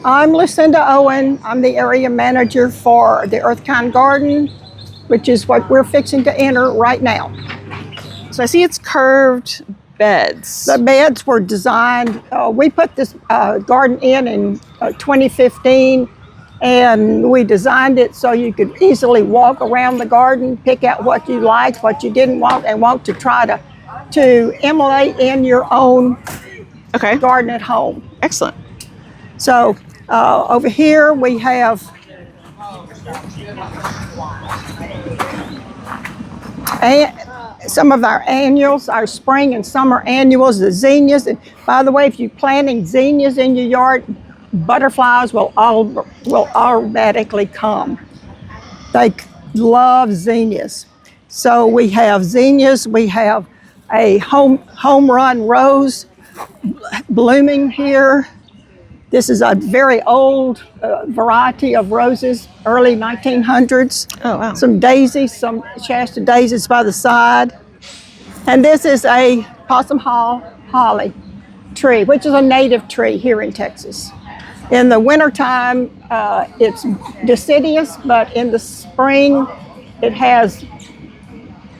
I'm Lucinda Owen. I'm the area manager for the Earthkind Garden, which is what we're fixing to enter right now. So I see it's curved beds. The beds were designed, we put this garden in 2015, and we designed it so you could easily walk around the garden, pick out what you liked, what you didn't want, and want to try to emulate in your own garden at home. Excellent. So over here we have some of our annuals, our spring and summer annuals, the zinnias. And by the way, if you're planting zinnias in your yard, butterflies will automatically come. They love zinnias. So we have zinnias, we have a home run rose blooming here. This is a very old variety of roses, early 1900s. Oh, wow. Some daisies, some Shasta daisies by the side. And this is a possum holly tree, which is a native tree here in Texas. In the wintertime, it's deciduous, but in the spring, it has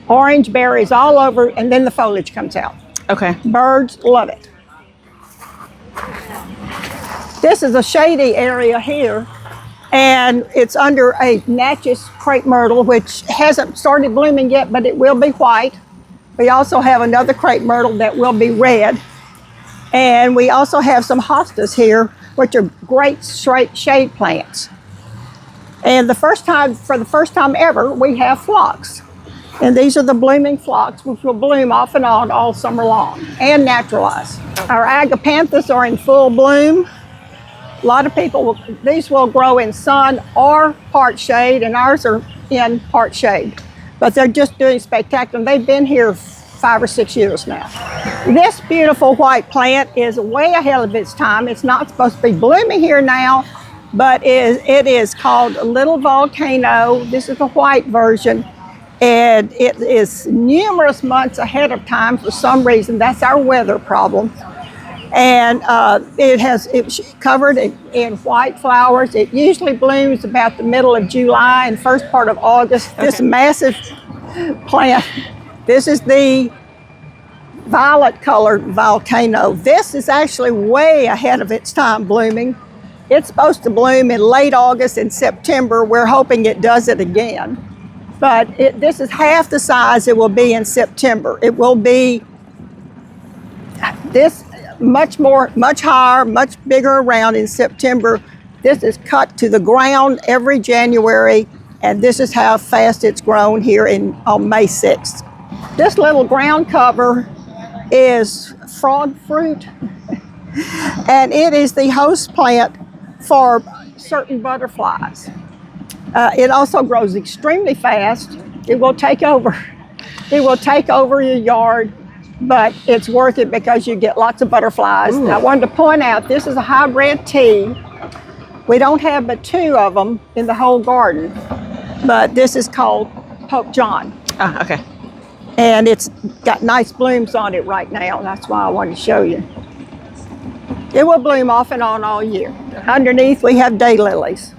orange berries all over, and then the foliage comes out. Okay. Birds love it. This is a shady area here, and it's under a Natchez crepe myrtle, which hasn't started blooming yet, but it will be white. We also have another crepe myrtle that will be red. And we also have some hostas here, which are great straight shade plants. And for the first time ever, we have phlox. And these are the blooming phlox, which will bloom off and on all summer long and naturalize. Our agapanthus are in full bloom. A lot of people, these will grow in sun or part shade, and ours are in part shade. But they're just doing spectacular. They've been here 5 or 6 years now. This beautiful white plant is way ahead of its time. It's not supposed to be blooming here now, but it is called Little Volcano. This is the white version, and it is numerous months ahead of time for some reason. That's our weather problem. And it's covered in white flowers. It usually blooms about the middle of July and first part of August. Okay. This massive plant, this is the violet colored volcano. This is actually way ahead of its time blooming. It's supposed to bloom in late August and September. We're hoping it does it again. But this is half the size it will be in September. It will be this much higher, much bigger around in September. This is cut to the ground every January, and this is how fast it's grown here on May 6th. This little ground cover is frog fruit, and it is the host plant for certain butterflies. It also grows extremely fast. It will take over your yard, but it's worth it because you get lots of butterflies. I wanted to point out, this is a hybrid tea. We don't have but 2 of them in the whole garden, but this is called Pope John. Ah, okay. And it's got nice blooms on it right now. That's why I wanted to show you. It will bloom off and on all year. Underneath we have daylilies,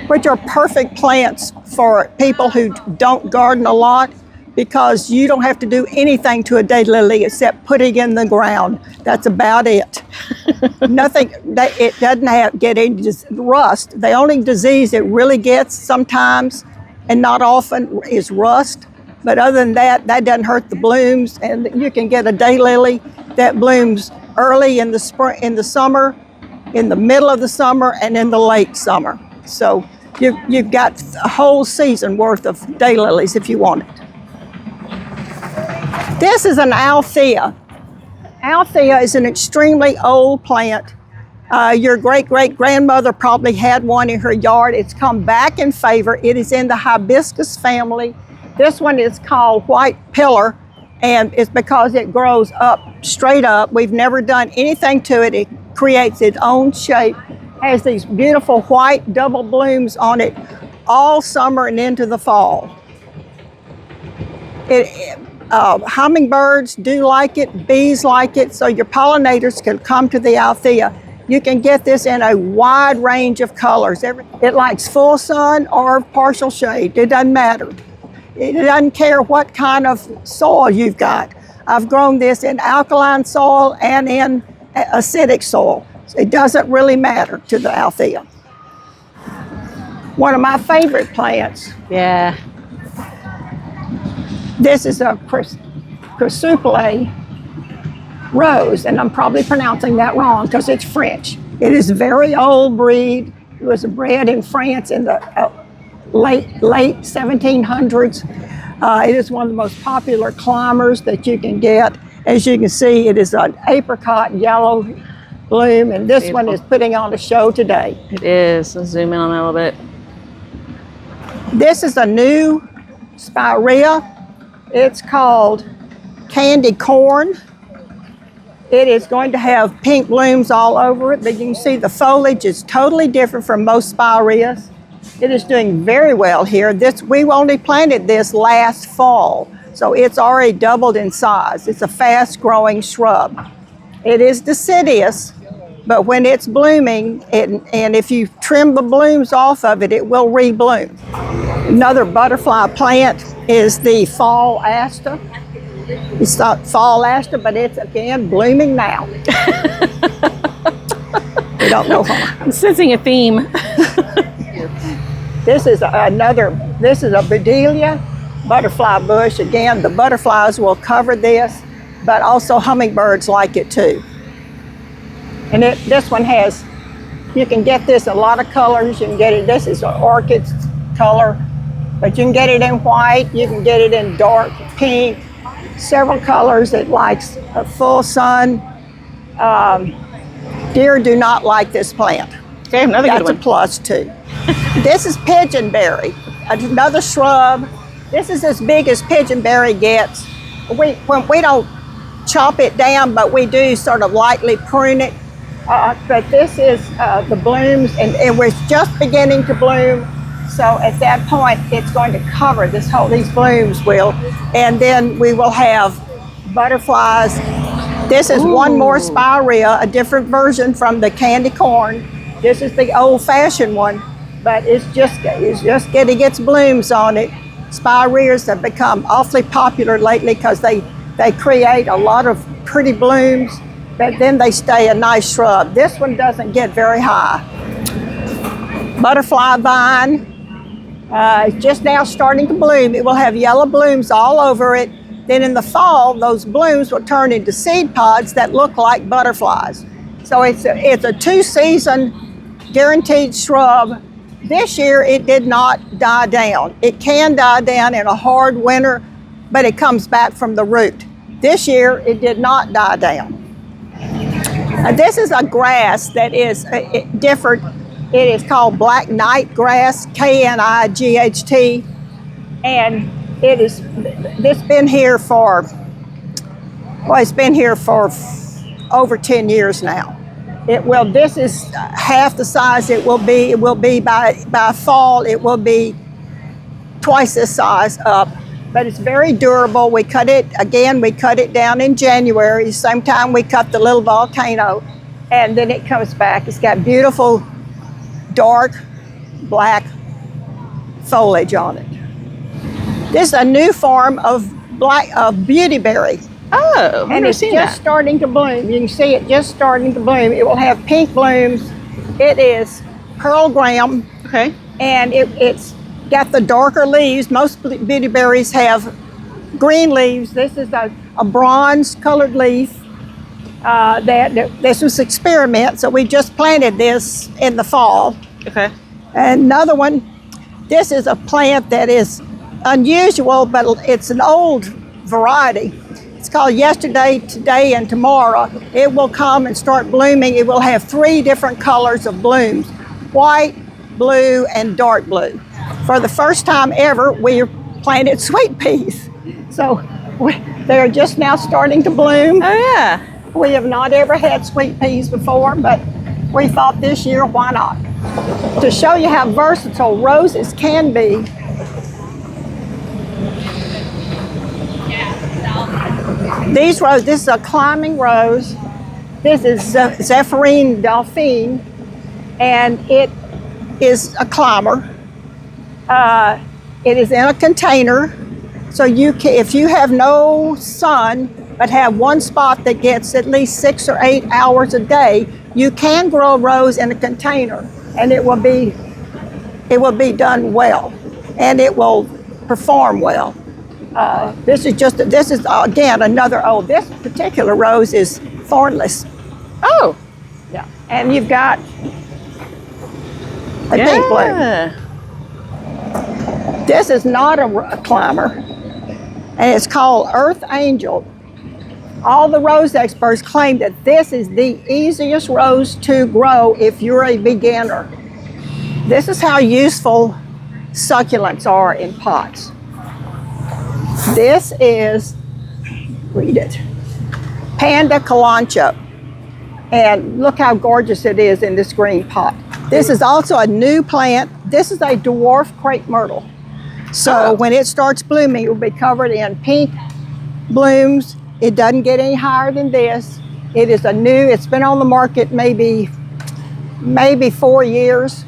which are perfect plants for people who don't garden a lot, because you don't have to do anything to a daylily except put it in the ground. That's about it. Nothing, it doesn't get any rust. The only disease it really gets sometimes, and not often, is rust. But other than that, that doesn't hurt the blooms. And you can get a daylily that blooms early in the spring, in the summer, in the middle of the summer, and in the late summer. So you've got a whole season worth of daylilies if you want it. This is an Althea. Althea is an extremely old plant. Your great-great-grandmother probably had one in her yard. It's come back in favor. It is in the hibiscus family. This one is called white pillar, and it's because it grows up, straight up. We've never done anything to it. It creates its own shape, has these beautiful white double blooms on it all summer and into the fall. Hummingbirds do like it, bees like it, so your pollinators can come to the Althea. You can get this in a wide range of colors. It likes full sun or partial shade. It doesn't matter. It doesn't care what kind of soil you've got. I've grown this in alkaline soil and in acidic soil. It doesn't really matter to the Althea. One of my favorite plants. Yeah. This is a chrysoprase rose, and I'm probably pronouncing that wrong because it's French. It is a very old breed. It was bred in France in the late 1700s. It is one of the most popular climbers that you can get. As you can see, it is an apricot yellow bloom, and this one is putting on a show today. It is. Let's zoom in on that a little bit. This is a new spirea. It's called candy corn. It is going to have pink blooms all over it, but you can see the foliage is totally different from most spireas. It is doing very well here. We only planted this last fall, so it's already doubled in size. It's a fast-growing shrub. It is deciduous, but when it's blooming, and if you trim the blooms off of it, it will rebloom. Another butterfly plant is the fall aster. It's not fall aster, but it's again blooming now. We don't know why. I'm sensing a theme. This is a Bedelia butterfly bush. Again, the butterflies will cover this, but also hummingbirds like it too. And this one has, you can get this in a lot of colors. You can get it, this is an orchid color, but you can get it in white, you can get it in dark pink, several colors. It likes a full sun. Deer do not like this plant. Okay, another good one. That's a plus too. This is pigeonberry, another shrub. This is as big as pigeonberry gets. We don't chop it down, but we do sort of lightly prune it. But this is the blooms, and it was just beginning to bloom. So at that point, it's going to cover these blooms will, and then we will have butterflies. This is one more spirea, a different version from the candy corn. This is the old-fashioned one, but it's just getting its blooms on it. Spireas have become awfully popular lately because they create a lot of pretty blooms, but then they stay a nice shrub. This one doesn't get very high. Butterfly vine. It's just now starting to bloom. It will have yellow blooms all over it. Then in the fall, those blooms will turn into seed pods that look like butterflies. So it's a two-season guaranteed shrub. This year, it did not die down. It can die down in a hard winter, but it comes back from the root. This year, it did not die down. This is a grass that is different. It is called black night grass, K-N-I-G-H-T, and it's been here for over 10 years now. This is half the size it will be. It will be by fall, it will be twice this size up, but it's very durable. We cut it down in January, same time we cut the little volcano, and then it comes back. It's got beautiful dark black foliage on it. This is a new form of beautyberry. Oh, and it's just starting to bloom. You can see it just starting to bloom. It will have pink blooms. It is Pearl Graham. Okay. And it's got the darker leaves. Most beautyberries have green leaves. This is a bronze colored leaf. This was an experiment, so we just planted this in the fall. Okay. And another one, this is a plant that is unusual, but it's an old variety. It's called Yesterday, Today, and Tomorrow. It will come and start blooming. It will have 3 different colors of blooms, white, blue, and dark blue. For the first time ever, we planted sweet peas. So they're just now starting to bloom. Oh yeah. We have not ever had sweet peas before, but we thought this year, why not? To show you how versatile roses can be, this is a climbing rose. This is Zephyrine Delphine, and it is a climber. It is in a container, so you can, if you have no sun but have one spot that gets at least 6 or 8 hours a day, you can grow a rose in a container, and it will be done well, and it will perform well. This is again another this particular rose is thornless. Oh, Yeah, and you've got a pink bloom. This is not a climber, and it's called Earth Angel. All the rose experts claim that this is the easiest rose to grow if you're a beginner. This is how useful succulents are in pots. This is, read it, Panda Calancho. And look how gorgeous it is in this green pot. This is also a new plant. This is a dwarf crepe myrtle. So when it starts blooming, it will be covered in pink blooms. It doesn't get any higher than this. It is it's been on the market maybe 4 years.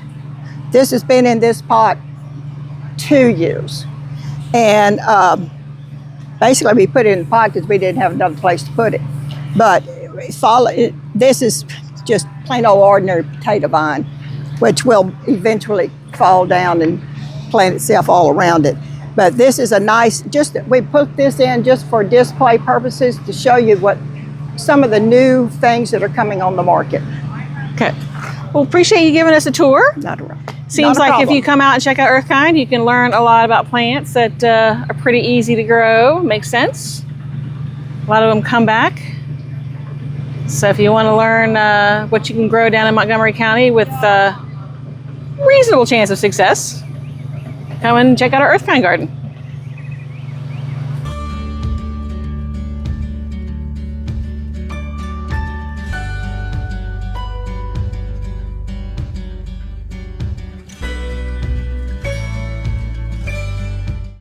This has been in this pot 2 years. And basically we put it in the pot because we didn't have another place to put it. But this is just plain old ordinary potato vine, which will eventually fall down and plant itself all around it. But this is a nice, we put this in just for display purposes to show you what some of the new things that are coming on the market. Okay. Well, appreciate you giving us a tour. Not a problem. Seems like if you come out and check out Earthkind, you can learn a lot about plants that are pretty easy to grow. Makes sense. A lot of them come back. So if you want to learn what you can grow down in Montgomery County with reasonable chance of success, come and check out our Earthkind garden.